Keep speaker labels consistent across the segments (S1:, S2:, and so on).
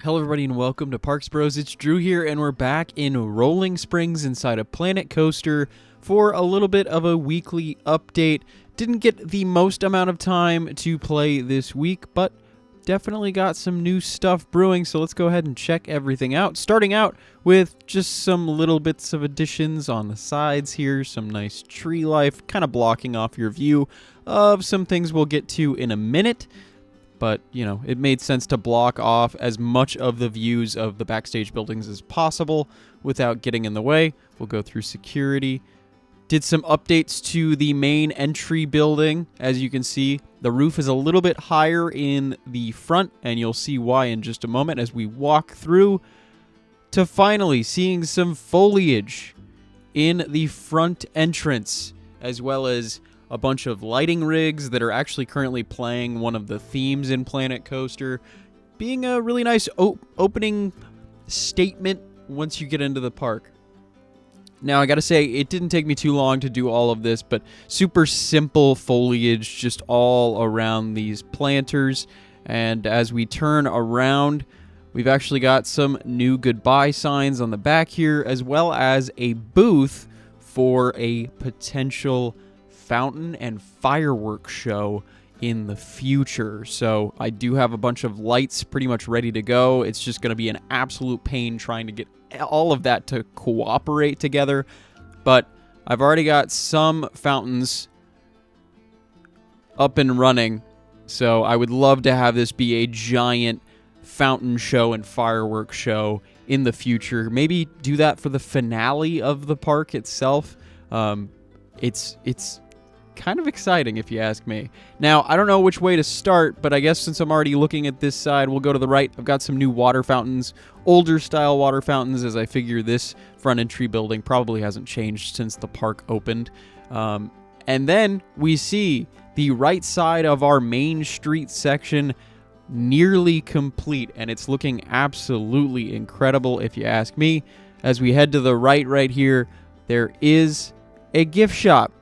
S1: Hello everybody and welcome to Parks Bros. It's Drew here and we're back in Rolling Springs inside a Planet Coaster for a little bit of a weekly update. Didn't get the most amount of time to play this week, but definitely got some new stuff brewing, so let's go ahead and check everything out. Starting out with just some little bits of additions on the sides here, some nice tree life, kind of blocking off your view of some things we'll get to in a minute. But, you know, it made sense to block off as much of the views of the backstage buildings as possible without getting in the way. We'll go through security. Did some updates to the main entry building. As you can see, the roof is a little bit higher in the front, and you'll see why in just a moment as we walk through to finally seeing some foliage in the front entrance, as well as a bunch of lighting rigs that are actually currently playing one of the themes in Planet Coaster, being a really nice opening statement once you get into the park. Now, I gotta say, it didn't take me too long to do all of this, but super simple foliage just all around these planters. And as we turn around, we've actually got some new goodbye signs on the back here, as well as a booth for a potential fountain and fireworks show in the future. So I do have a bunch of lights pretty much ready to go. It's just going to be an absolute pain trying to get all of that to cooperate together. But I've already got some fountains up and running. So I would love to have this be a giant fountain show and fireworks show in the future. Maybe do that for the finale of the park itself. It's kind of exciting if you ask me. Now, I don't know which way to start, but I guess since I'm already looking at this side, we'll go to the right. I've got some new water fountains, older style water fountains, as I figure this front entry building probably hasn't changed since the park opened. And then we see the right side of our Main Street section nearly complete, and it's looking absolutely incredible if you ask me. As we head to the right here, there is a gift shop.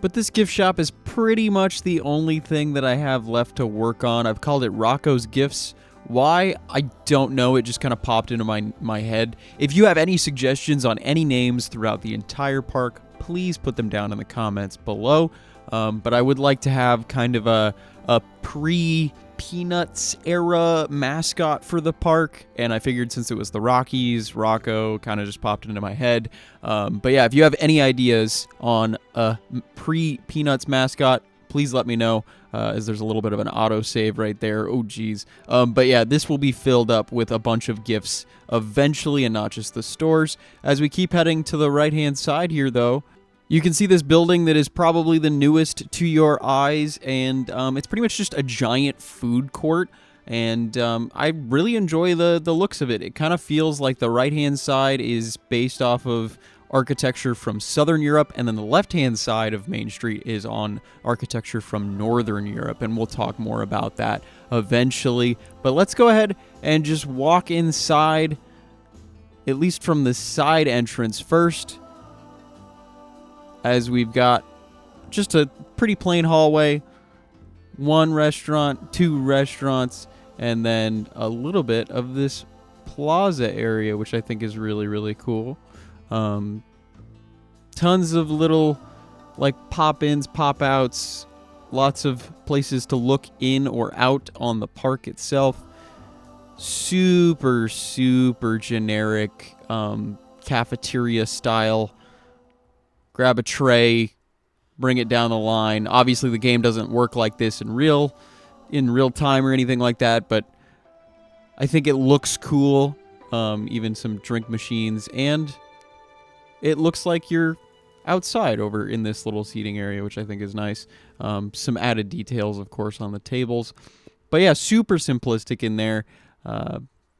S1: But this gift shop is pretty much the only thing that I have left to work on. I've called it Rocco's Gifts. Why? I don't know. It just kind of popped into my head. If you have any suggestions on any names throughout the entire park, please put them down in the comments below. But I would like to have kind of a pre-Peanuts era mascot for the park, and I figured since it was the Rockies, Rocco kind of just popped into my head. But yeah, if you have any ideas on a pre-Peanuts mascot, please let me know, as there's a little bit of an autosave right there. Oh, geez. But yeah, this will be filled up with a bunch of gifts eventually, and not just the stores. As we keep heading to the right-hand side here, though, you can see this building that is probably the newest to your eyes, and it's pretty much just a giant food court, and I really enjoy the looks of it. It kind of feels like the right-hand side is based off of architecture from Southern Europe, and then the left-hand side of Main Street is on architecture from Northern Europe, and we'll talk more about that eventually. But let's go ahead and just walk inside, at least from the side entrance first, as we've got just a pretty plain hallway, one restaurant, two restaurants, and then a little bit of this plaza area, which I think is really, really cool. Tons of little, like, pop-ins, pop-outs, lots of places to look in or out on the park itself. Super, super generic cafeteria style. Grab a tray, bring it down the line. Obviously, the game doesn't work like this in real time or anything like that, but I think it looks cool. Even some drink machines, and it looks like you're outside over in this little seating area, which I think is nice. Some added details, of course, on the tables. But yeah, super simplistic in there.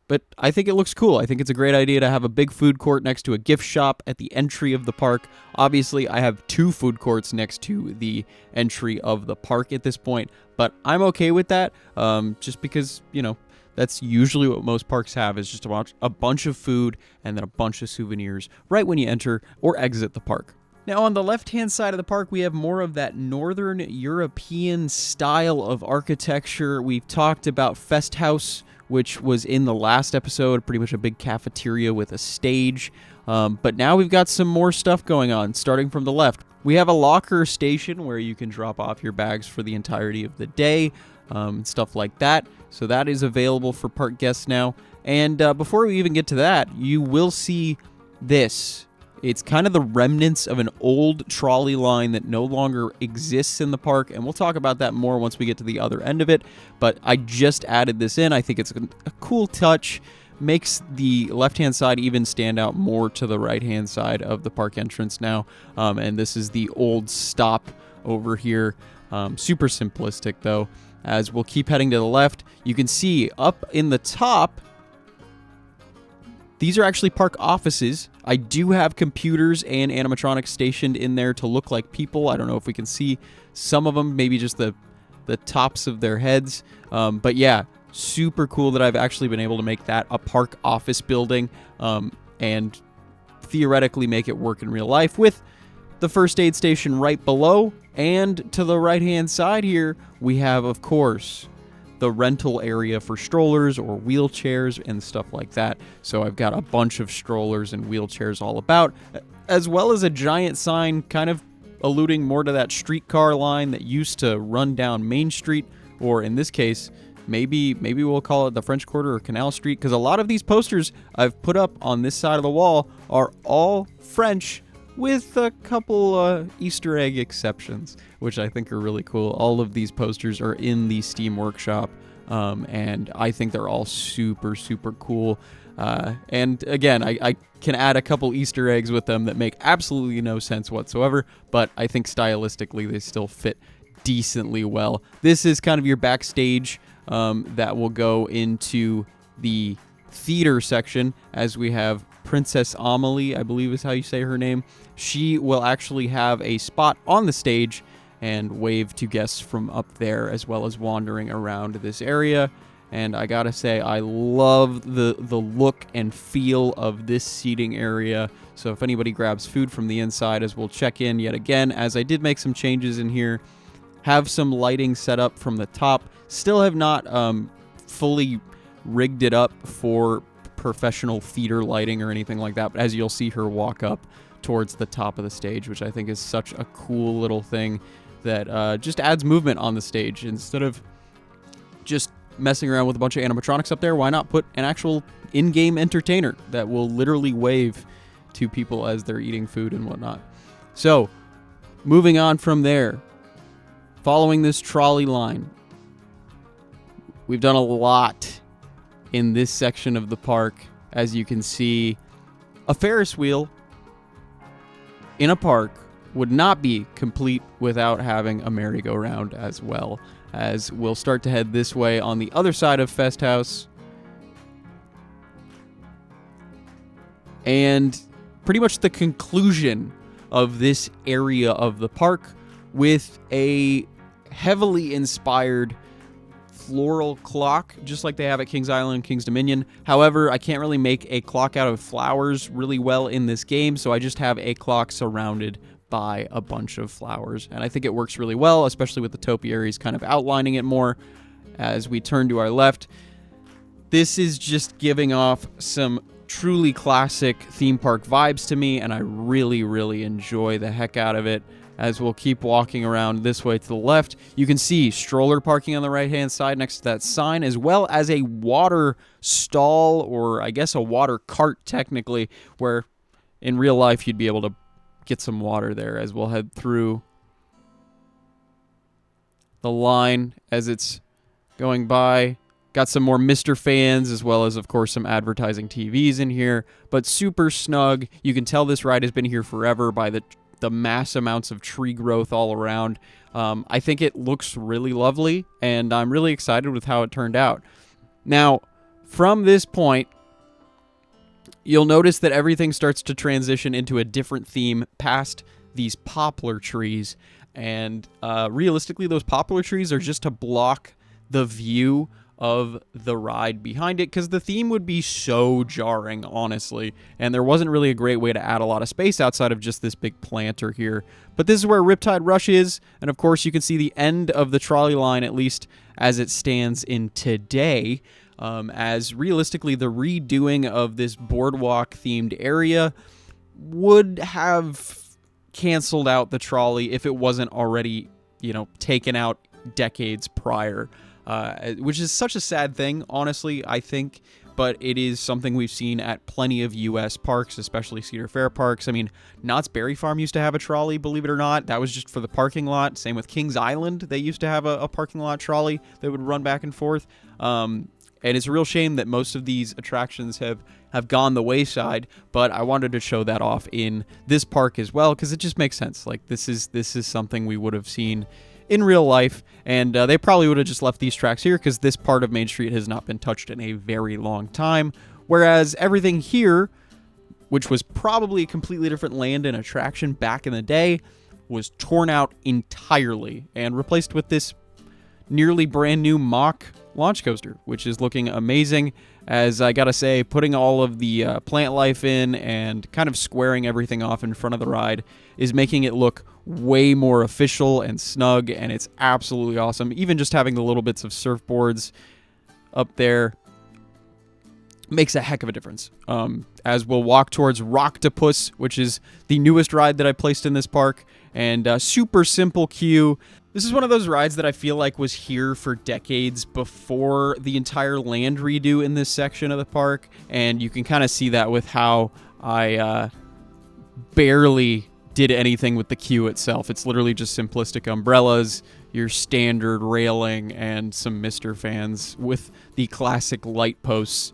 S1: But I think it looks cool. I think it's a great idea to have a big food court next to a gift shop at the entry of the park. Obviously, I have two food courts next to the entry of the park at this point, but I'm okay with that, just because, you know, that's usually what most parks have, is just a bunch of food and then a bunch of souvenirs right when you enter or exit the park. Now, on the left-hand side of the park, we have more of that Northern European style of architecture. We've talked about Fest House which was in the last episode, pretty much a big cafeteria with a stage. But now we've got some more stuff going on, starting from the left. We have a locker station where you can drop off your bags for the entirety of the day, stuff like that. So that is available for park guests now. And before we even get to that, you will see this. It's kind of the remnants of an old trolley line that no longer exists in the park, and we'll talk about that more once we get to the other end of it. But I just added this in. I think it's a cool touch. Makes the left-hand side even stand out more to the right-hand side of the park entrance now. And this is the old stop over here. Super simplistic, though. As we'll keep heading to the left, you can see up in the top, these are actually park offices. I do have computers and animatronics stationed in there to look like people. I don't know if we can see some of them, maybe just the tops of their heads. But yeah, super cool that I've actually been able to make that a park office building and theoretically make it work in real life with the first aid station right below. And to the right-hand side here, we have, of course, the rental area for strollers or wheelchairs and stuff like that. So I've got a bunch of strollers and wheelchairs all about, as well as a giant sign kind of alluding more to that streetcar line that used to run down Main Street, or in this case, maybe we'll call it the French Quarter or Canal Street, because a lot of these posters I've put up on this side of the wall are all French, with a couple Easter egg exceptions, which I think are really cool. All of these posters are in the Steam Workshop, and I think they're all super, super cool. And again, I can add a couple Easter eggs with them that make absolutely no sense whatsoever, but I think stylistically they still fit decently well. This is kind of your backstage that will go into the theater section, as we have Princess Amelie, I believe is how you say her name. She will actually have a spot on the stage and wave to guests from up there, as well as wandering around this area. And I gotta say, I love the look and feel of this seating area. So if anybody grabs food from the inside, as we'll check in yet again, as I did make some changes in here, have some lighting set up from the top. Still have not fully rigged it up for professional theater lighting or anything like that, but as you'll see her walk up towards the top of the stage, which I think is such a cool little thing that just adds movement on the stage. Instead of just messing around with a bunch of animatronics up there, why not put an actual in-game entertainer that will literally wave to people as they're eating food and whatnot. So moving on from there, following this trolley line, we've done a lot in this section of the park. As you can see, a Ferris wheel in a park would not be complete without having a merry-go-round as well. As we'll start to head this way on the other side of Fest House. And pretty much the conclusion of this area of the park with a heavily inspired floral clock, just like they have at Kings Island and Kings Dominion. However, I can't really make a clock out of flowers really well in this game, so I just have a clock surrounded by a bunch of flowers. And I think it works really well, especially with the topiaries kind of outlining it more. As we turn to our left, this is just giving off some truly classic theme park vibes to me, and I really, really enjoy the heck out of it. As we'll keep walking around this way to the left, you can see stroller parking on the right-hand side next to that sign, as well as a water stall, or I guess a water cart technically, where in real life you'd be able to get some water there. As we'll head through the line as it's going by. Got some more Mr. fans, as well as, of course, some advertising TVs in here, but super snug. You can tell this ride has been here forever by the mass amounts of tree growth all around. I think it looks really lovely, and I'm really excited with how it turned out. Now, from this point, you'll notice that everything starts to transition into a different theme past these poplar trees. And realistically, those poplar trees are just to block the view of the ride behind it, because the theme would be so jarring, honestly, and there wasn't really a great way to add a lot of space outside of just this big planter here. But this is where Riptide Rush is, and of course you can see the end of the trolley line, at least as it stands in today. as realistically the redoing of this boardwalk themed area would have canceled out the trolley if it wasn't already, taken out decades prior, which is such a sad thing, honestly, I think. But it is something we've seen at plenty of U.S. parks, especially Cedar Fair parks. I mean, Knott's Berry Farm used to have a trolley, believe it or not. That was just for the parking lot. Same with Kings Island. They used to have a parking lot trolley that would run back and forth. And it's a real shame that most of these attractions have gone the wayside, but I wanted to show that off in this park as well, because it just makes sense. Like, this is something we would have seen in real life, and they probably would have just left these tracks here because this part of Main Street has not been touched in a very long time, whereas everything here, which was probably a completely different land and attraction back in the day, was torn out entirely and replaced with this nearly brand new mock launch coaster, which is looking amazing. As I gotta say, putting all of the plant life in and kind of squaring everything off in front of the ride is making it look way more official and snug, and it's absolutely awesome. Even just having the little bits of surfboards up there makes a heck of a difference. As we'll walk towards Rocktopus, which is the newest ride that I placed in this park, and super simple queue. This is one of those rides that I feel like was here for decades before the entire land redo in this section of the park, and you can kind of see that with how I barely did anything with the queue itself. It's literally just simplistic umbrellas, your standard railing, and some Mr. fans with the classic light posts.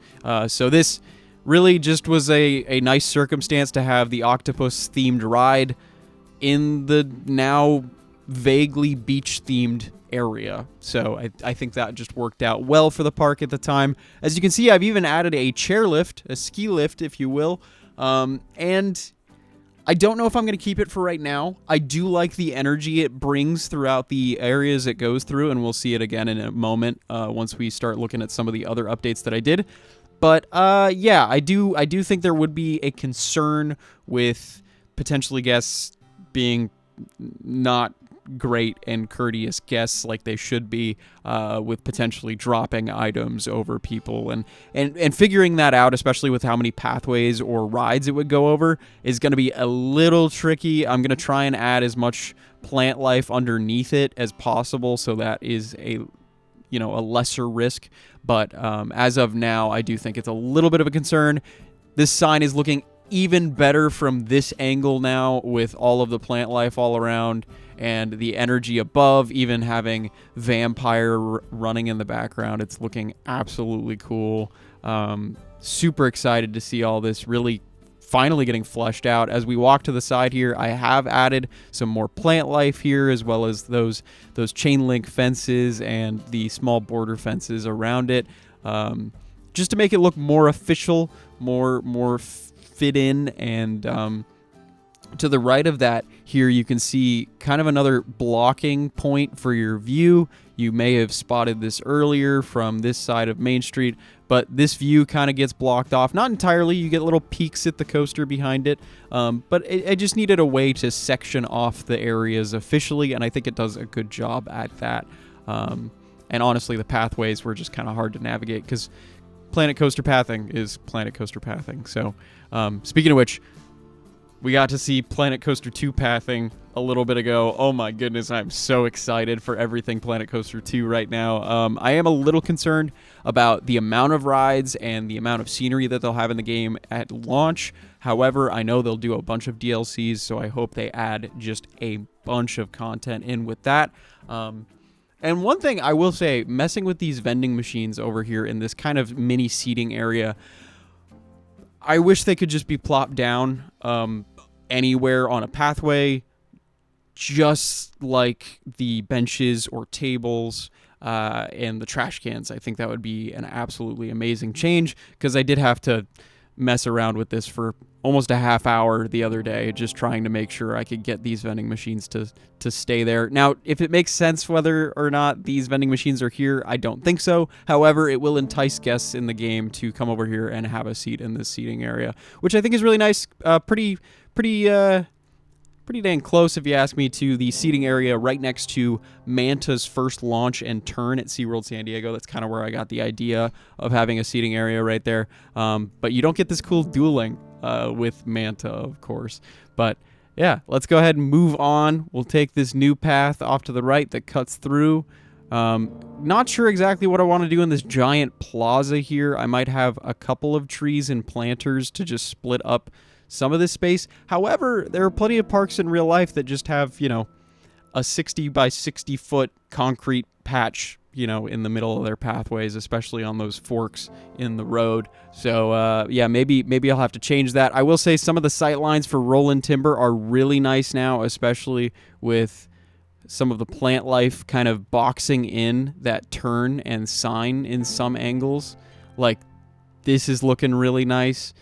S1: So this really just was a nice circumstance to have the octopus-themed ride in the now vaguely beach-themed area. So I think that just worked out well for the park at the time. As you can see, I've even added a chairlift, a ski lift, if you will, and I don't know if I'm going to keep it for right now. I do like the energy it brings throughout the areas it goes through, and we'll see it again in a moment once we start looking at some of the other updates that I did. But yeah, I do think there would be a concern with potentially guests being not great and courteous guests like they should be, with potentially dropping items over people, and figuring that out, especially with how many pathways or rides it would go over, is going to be a little tricky. I'm going to try and add as much plant life underneath it as possible, so that is a lesser risk. But as of now, I do think it's a little bit of a concern. This sign is looking even better from this angle now, with all of the plant life all around and the energy above, even having Vampire running in the background. It's looking absolutely cool. Super excited to see all this really finally getting fleshed out. As we walk to the side here, I have added some more plant life here, as well as those chain link fences and the small border fences around it, just to make it look more official, more fit in. And to the right of that here, you can see kind of another blocking point for your view. You may have spotted this earlier from this side of Main Street, but this view kind of gets blocked off. Not entirely, you get little peaks at the coaster behind it, but I just needed a way to section off the areas officially, and I think it does a good job at that. And honestly, the pathways were just kind of hard to navigate, because Planet Coaster pathing is Planet Coaster pathing. So, speaking of which, we got to see Planet Coaster 2 pathing a little bit ago. Oh my goodness, I'm so excited for everything Planet Coaster 2 right now. I am a little concerned about the amount of rides and the amount of scenery that they'll have in the game at launch. However, I know they'll do a bunch of DLCs, so I hope they add just a bunch of content in with that. And one thing I will say, messing with these vending machines over here in this kind of mini seating area, I wish they could just be plopped down anywhere on a pathway, just like the benches or tables and the trash cans. I think that would be an absolutely amazing change, because I did have to mess around with this for almost a half hour the other day, just trying to make sure I could get these vending machines to stay there. Now, if it makes sense whether or not these vending machines are here, I don't think so. However, it will entice guests in the game to come over here and have a seat in this seating area, which I think is really nice. Pretty pretty dang close, if you ask me, to the seating area right next to Manta's first launch and turn at SeaWorld San Diego. That's kind of where I got the idea of having a seating area right there. But you don't get this cool dueling with Manta, of course. But yeah, let's go ahead and move on. We'll take this new path off to the right that cuts through. Not sure exactly what I want to do in this giant plaza here. I might have a couple of trees and planters to just split up some of this space. However, there are plenty of parks in real life that just have, you know, a 60 by 60 foot concrete patch, you know, in the middle of their pathways, especially on those forks in the road. So, yeah, maybe I'll have to change that. I will say some of the sight lines for Roland Timber are really nice now, especially with some of the plant life kind of boxing in that turn and sign in some angles. Like, this is looking really nice.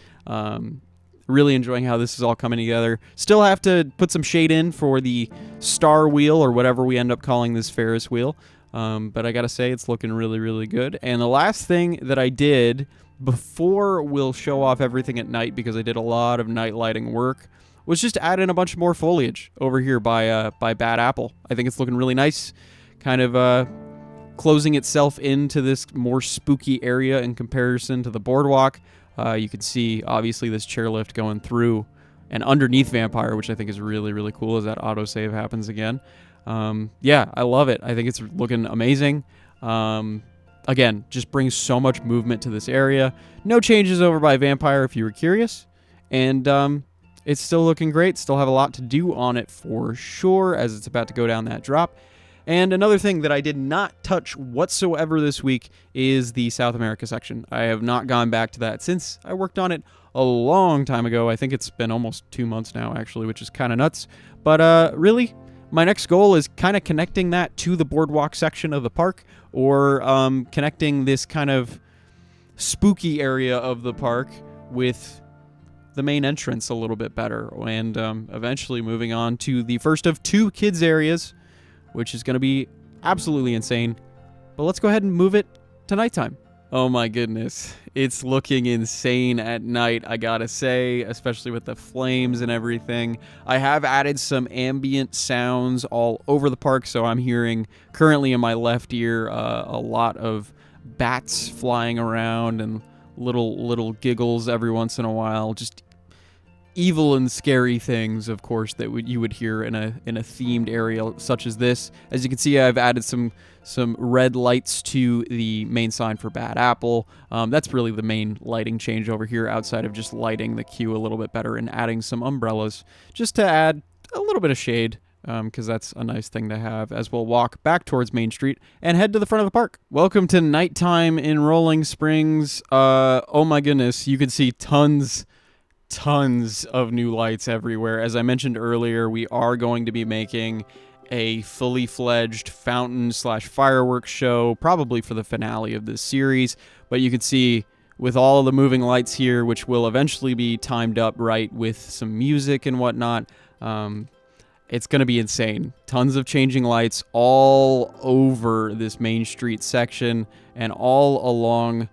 S1: Really enjoying how this is all coming together. Still have to put some shade in for the star wheel or whatever we end up calling this Ferris wheel. But I gotta say, it's looking really, really good. And the last thing that I did before we'll show off everything at night, because I did a lot of night lighting work, was just add in a bunch more foliage over here by Bad Apple. I think it's looking really nice. Kind of closing itself into this more spooky area in comparison to the boardwalk. You can see, obviously, this chairlift going through and underneath Vampire, which I think is really, really cool as that autosave happens again. Yeah, I love it. I think it's looking amazing. Again, just brings so much movement to this area. No changes over by Vampire, if you were curious. And it's still looking great. Still have a lot to do on it for sure, as it's about to go down that drop. And another thing that I did not touch whatsoever this week is the South America section. I have not gone back to that since I worked on it a long time ago. I think it's been almost 2 months now, actually, which is kind of nuts. But really, my next goal is kind of connecting that to the boardwalk section of the park, or connecting this kind of spooky area of the park with the main entrance a little bit better, and eventually moving on to the first of 2 kids areas, which is going to be absolutely insane. But let's go ahead and move it to nighttime. Oh my goodness, it's looking insane at night, I gotta say, especially with the flames and everything. I have added some ambient sounds all over the park, so I'm hearing currently in my left ear a lot of bats flying around and little giggles every once in a while. Just evil and scary things, of course, that you would hear in a themed area such as this. As you can see, I've added some red lights to the main sign for Bad Apple. That's really the main lighting change over here, outside of just lighting the queue a little bit better and adding some umbrellas just to add a little bit of shade, because that's a nice thing to have as we'll walk back towards Main Street and head to the front of the park. Welcome to nighttime in Rolling Springs. Oh my goodness, you can see tons of new lights everywhere. As I mentioned earlier, we are going to be making a fully fledged fountain / fireworks show, probably for the finale of this series. But you can see with all of the moving lights here, which will eventually be timed up right with some music and whatnot, it's going to be insane. Tons of changing lights all over this Main Street section and all along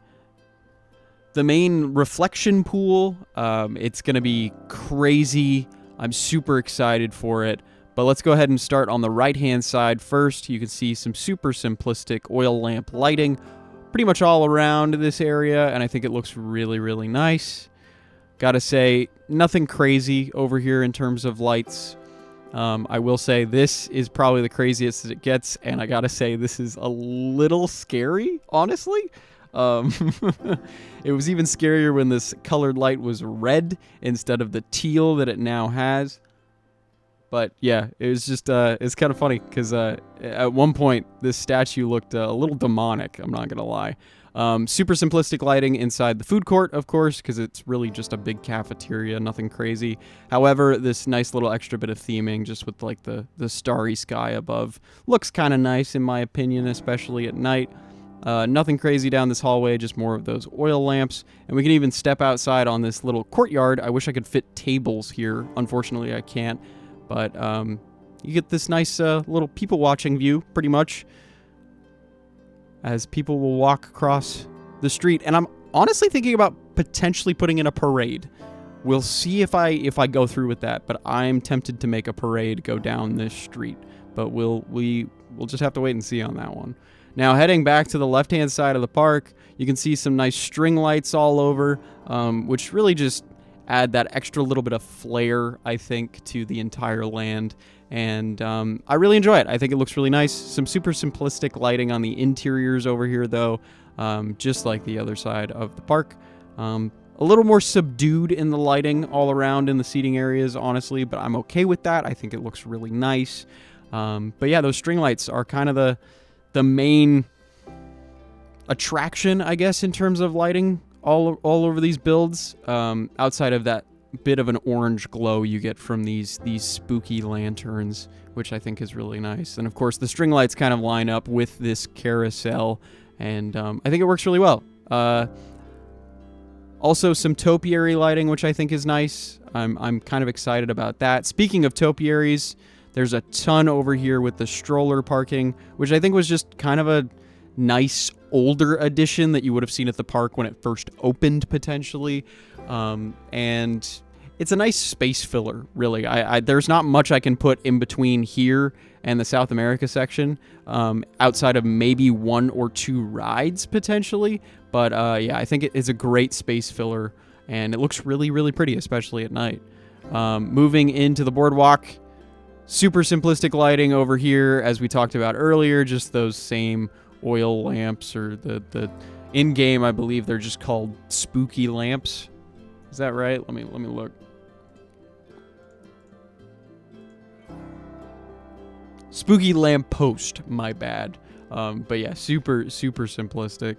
S1: the main reflection pool. It's going to be crazy. I'm super excited for it. But let's go ahead and start on the right-hand side first. You can see some super simplistic oil lamp lighting pretty much all around this area, and I think it looks really, really nice. Gotta say, nothing crazy over here in terms of lights. I will say this is probably the craziest as it gets, and I gotta say this is a little scary, honestly. It was even scarier when this colored light was red instead of the teal that it now has. But yeah, it was just, it's kind of funny because at one point this statue looked a little demonic, I'm not gonna lie. Super simplistic lighting inside the food court, of course, because it's really just a big cafeteria, nothing crazy. However, this nice little extra bit of theming just with like the starry sky above looks kind of nice in my opinion, especially at night. Nothing crazy down this hallway, just more of those oil lamps. And we can even step outside on this little courtyard. I wish I could fit tables here. Unfortunately, I can't. But you get this nice little people watching view, pretty much, as people will walk across the street. And I'm honestly thinking about potentially putting in a parade we'll see if I go through with that, but I'm tempted to make a parade go down this street. But we'll just have to wait and see on that one. Now, heading back to the left-hand side of the park, you can see some nice string lights all over, which really just add that extra little bit of flair, I think, to the entire land. And I really enjoy it. I think it looks really nice. Some super simplistic lighting on the interiors over here, though, just like the other side of the park. A little more subdued in the lighting all around in the seating areas, honestly, but I'm okay with that. I think it looks really nice. But yeah, those string lights are kind of the main attraction, I guess, in terms of lighting all over these builds, outside of that bit of an orange glow you get from these spooky lanterns, which I think is really nice. And of course, the string lights kind of line up with this carousel, and I think it works really well. Also, some topiary lighting, which I think is nice. I'm kind of excited about that. Speaking of topiaries, there's a ton over here with the stroller parking, which I think was just kind of a nice older addition that you would have seen at the park when it first opened, potentially. And it's a nice space filler, really. There's not much I can put in between here and the South America section, outside of maybe 1 or 2 rides, potentially. But yeah, I think it's a great space filler, and it looks really, really pretty, especially at night. Moving into the boardwalk, super simplistic lighting over here, as we talked about earlier, just those same oil lamps, or the in-game, I believe they're just called spooky lamps. Is that right? Let me look. Spooky lamp post, my bad. But yeah, super simplistic.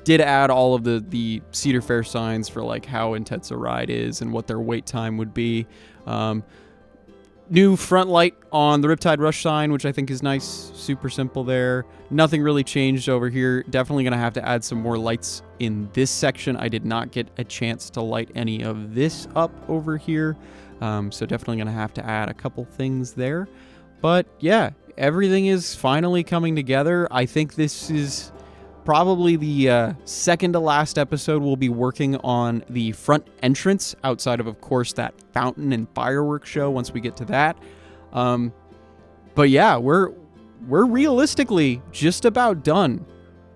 S1: Did add all of the Cedar Fair signs for like how intense a ride is and what their wait time would be. New front light on the Riptide Rush sign, which I think is nice. Super simple there. Nothing really changed over here. Definitely going to have to add some more lights in this section. I did not get a chance to light any of this up over here. So definitely going to have to add a couple things there. But yeah, everything is finally coming together. I think this is probably the second to last episode we'll be working on the front entrance, outside of course, that fountain and fireworks show once we get to that. But yeah, we're realistically just about done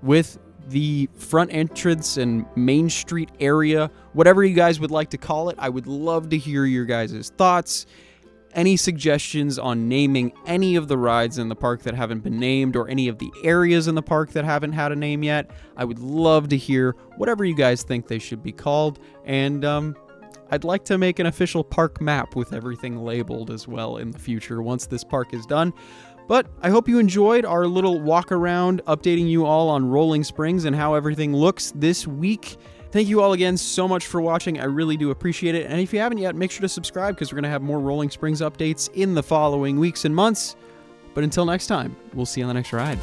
S1: with the front entrance and Main Street area, whatever you guys would like to call it. I would love to hear your guys' thoughts. Any suggestions on naming any of the rides in the park that haven't been named, or any of the areas in the park that haven't had a name yet. I would love to hear whatever you guys think they should be called. And I'd like to make an official park map with everything labeled as well in the future once this park is done. But I hope you enjoyed our little walk around, updating you all on Rolling Springs and how everything looks this week. Thank you all again so much for watching. I really do appreciate it. And if you haven't yet, make sure to subscribe, because we're going to have more Rolling Springs updates in the following weeks and months. But until next time, we'll see you on the next ride.